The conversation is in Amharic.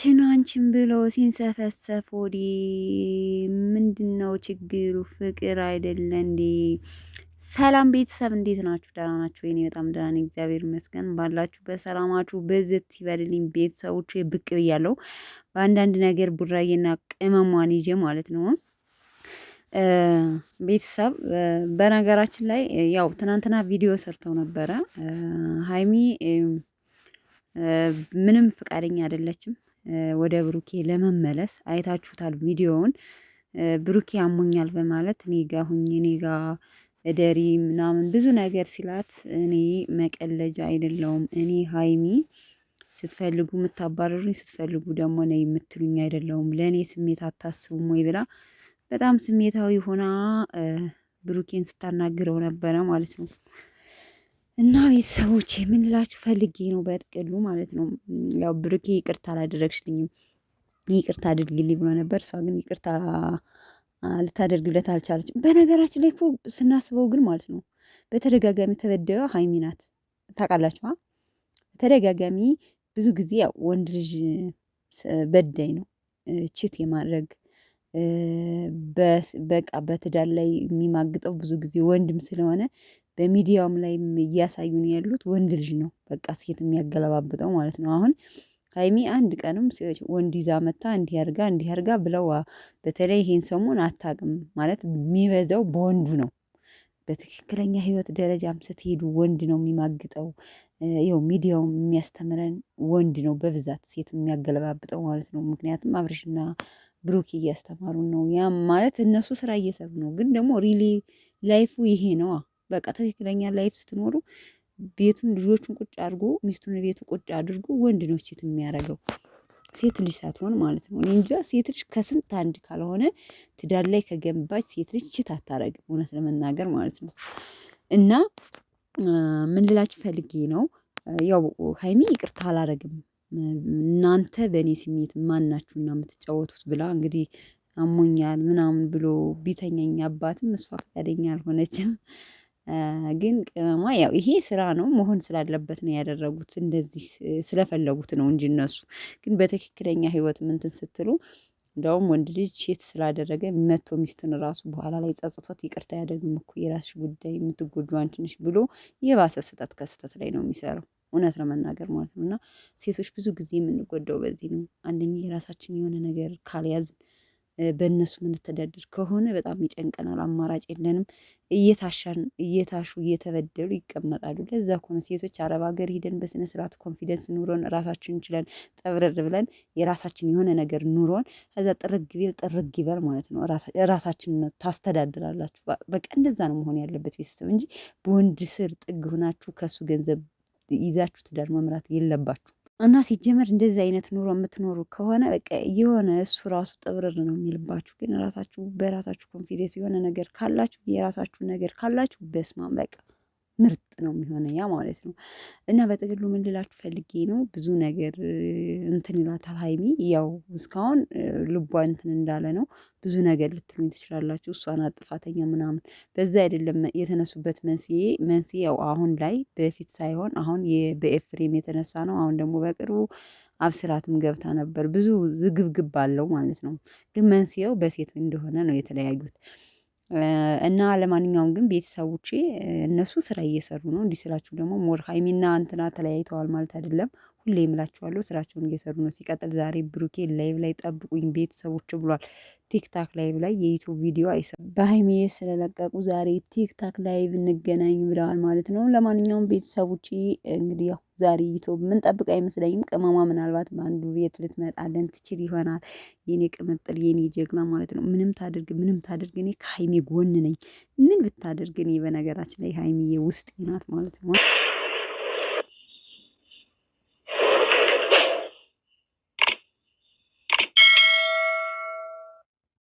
አንቺን ብሎ ሲንሰፈሰፍ ወዲ ምንድነው ችግሩ? ፍቅር አይደለ እንዴ? ሰላም ቤተሰብ እንዴት ናችሁ? ደህና ናችሁ? እኔ በጣም ደህና ነኝ፣ እግዚአብሔር ይመስገን። ባላችሁ በሰላማችሁ በዝት ይበልልኝ። ቤተሰቦቼ ብቅ ብያለሁ በአንዳንድ ነገር ቡራዬና ቅመሟን ይዤ ማለት ነው። ቤተሰብ በነገራችን ላይ ያው ትናንትና ቪዲዮ ሰርተው ነበረ። ሀይሚ ምንም ፍቃደኛ አይደለችም ወደ ብሩኬ ለመመለስ። አይታችሁታል ቪዲዮውን። ብሩኬ አሞኛል በማለት እኔ ጋ ሁኚ፣ እኔ ጋ እደሪ ምናምን ብዙ ነገር ሲላት፣ እኔ መቀለጃ አይደለውም፣ እኔ ሀይሚ ስትፈልጉ የምታባረሩኝ ስትፈልጉ ደግሞ ነይ የምትሉኝ አይደለውም፣ ለእኔ ስሜት አታስቡም ወይ ብላ በጣም ስሜታዊ ሆና ብሩኬን ስታናግረው ነበረ ማለት ነው። እና ቤተሰቦቼ ምን ልላችሁ ፈልጌ ነው በጥቅሉ ማለት ነው። ያው ብሩኬ ይቅርታ አላደረግሽልኝም ይቅርታ አድርግልኝ ብሎ ነበር። እሷ ግን ይቅርታ ልታደርግለት አልቻለችም። በነገራችን ላይ እኮ ስናስበው ግን ማለት ነው በተደጋጋሚ ተበዳዩ ሀይሚ ናት። ታውቃላችሁ? በተደጋጋሚ ብዙ ጊዜ ያው ወንድ ልጅ በዳይ ነው፣ ችት የማድረግ በቃ በትዳር ላይ የሚማግጠው ብዙ ጊዜ ወንድም ስለሆነ በሚዲያውም ላይ እያሳዩን ያሉት ወንድ ልጅ ነው። በቃ ሴት የሚያገለባብጠው ማለት ነው። አሁን ሀይሚ አንድ ቀንም ወንድ ይዛ መታ እንዲህ አርጋ ብለው በተለይ ይሄን ሰሞን አታውቅም ማለት የሚበዛው በወንዱ ነው። በትክክለኛ ህይወት ደረጃም ስትሄዱ ወንድ ነው የሚማግጠው። ይኸው ሚዲያውም የሚያስተምረን ወንድ ነው በብዛት ሴት የሚያገለባብጠው ማለት ነው። ምክንያቱም አብርሽና ብሩክ እያስተማሩን ነው። ያም ማለት እነሱ ስራ እየሰሩ ነው፣ ግን ደግሞ ሪሊ ላይፉ ይሄ ነው። በቃ ትክክለኛ ላይፍ ስትኖሩ ቤቱን ልጆቹን ቁጭ አድርጎ ሚስቱን ቤቱ ቁጭ አድርጎ ወንድ ነው ቺት የሚያደርገው፣ ሴት ልጅ ሳትሆን ማለት ነው። እኔ እንጃ ሴት ልጅ ከስንት አንድ ካልሆነ ትዳር ላይ ከገንባች ሴት ልጅ ቺት አታረግም፣ እውነት ለመናገር ማለት ነው። እና ምን ልላችሁ ፈልጌ ነው፣ ያው ሀይሚ ይቅርታ አላረግም እናንተ በእኔ ስሜት ማናችሁና የምትጫወቱት ብላ እንግዲህ አሞኛል ምናምን ብሎ ቢተኛኝ አባትም እሷ ፈቃደኛ አልሆነችም። ግን ቅመሟ ያው ይሄ ስራ ነው መሆን ስላለበት ነው ያደረጉት፣ እንደዚህ ስለፈለጉት ነው እንጂ እነሱ ግን በትክክለኛ ህይወት ምንትን ስትሉ እንደውም ወንድ ልጅ ቺት ስላደረገ መቶ ሚስትን ራሱ በኋላ ላይ ጸጽቶት ይቅርታ ያደርግም እኮ የራስሽ ጉዳይ የምትጎዱ አንቺ ነሽ ብሎ የባሰ ስህተት ከስህተት ላይ ነው የሚሰራው፣ እውነት ለመናገር ማለት ነው። እና ሴቶች ብዙ ጊዜ የምንጎዳው በዚህ ነው። አንደኛ የራሳችን የሆነ ነገር ካልያዝን በእነሱ የምንተዳደር ከሆነ በጣም ይጨንቀናል፣ አማራጭ የለንም። እየታሹ እየተበደሉ ይቀመጣሉ። ለዛ ከሆነ ሴቶች አረብ ሀገር ሂደን በስነ ስርዓት ኮንፊደንስ ኑሮን ራሳችን እንችለን ጠብረር ብለን የራሳችን የሆነ ነገር ኑሮን ከዛ ጥርግ ቢል ጥርግ ይበል ማለት ነው። ራሳችን ታስተዳድራላችሁ። በቃ እንደዛ ነው መሆን ያለበት ቤተሰብ እንጂ በወንድ ስር ጥግ ሆናችሁ ከሱ ገንዘብ ይዛችሁ ትዳር መምራት የለባችሁ። እና ሲጀመር እንደዚህ አይነት ኑሮ የምትኖሩ ከሆነ በቃ የሆነ እሱ ራሱ ጥብርር ነው የሚልባችሁ። ግን ራሳችሁ በራሳችሁ ኮንፊደንስ የሆነ ነገር ካላችሁ የራሳችሁ ነገር ካላችሁ በስማም በቃ ምርጥ ነው የሚሆነ ያ ማለት ነው። እና በጥቅሉ ምን ልላችሁ ፈልጌ ነው፣ ብዙ ነገር እንትን ይላታል ሀይሚ። ያው እስካሁን ልቧ እንትን እንዳለ ነው። ብዙ ነገር ልትሉኝ ትችላላችሁ፣ እሷ ናት ጥፋተኛ ምናምን። በዛ አይደለም የተነሱበት መንስኤ ያው አሁን ላይ በፊት ሳይሆን አሁን በኤፍሬም የተነሳ ነው። አሁን ደግሞ በቅርቡ አብስራትም ገብታ ነበር። ብዙ ዝግብግብ አለው ማለት ነው። ግን መንስኤው በሴት እንደሆነ ነው የተለያዩት። እና ለማንኛውም ግን ቤተሰቦቼ እነሱ ስራ እየሰሩ ነው። እንዲህ ስላችሁ ደግሞ ሞር ሀይሚና እንትና ተለያይተዋል ማለት አይደለም። ሁሌ እምላችኋለሁ ስራቸውን እየሰሩ ነው። ሲቀጥል ዛሬ ብሩኬ ላይቭ ላይ ጠብቁኝ ቤተሰቦች ብሏል። ቲክታክ ላይቭ ላይ የዩቱብ ቪዲዮ አይሰሩም በሀይሚዬ ስለለቀቁ ዛሬ ቲክታክ ላይቭ እንገናኝ ብለዋል ማለት ነው። ለማንኛውም ቤተሰቦቼ እንግዲህ ያው ዛሬ ዩቱብ ምን ጠብቅ አይመስለኝም። ቅመሟ ምናልባት በአንዱ ቤት ልትመጣለን ትችል ይሆናል። የኔ ቅምጥል የኔ ጀግና ማለት ነው። ምንም ታድርግ እኔ ከሀይሚ ጎን ነኝ። ምን ብታደርግ እኔ በነገራችን ላይ ሀይሚዬ ውስጤ ናት ማለት ነው።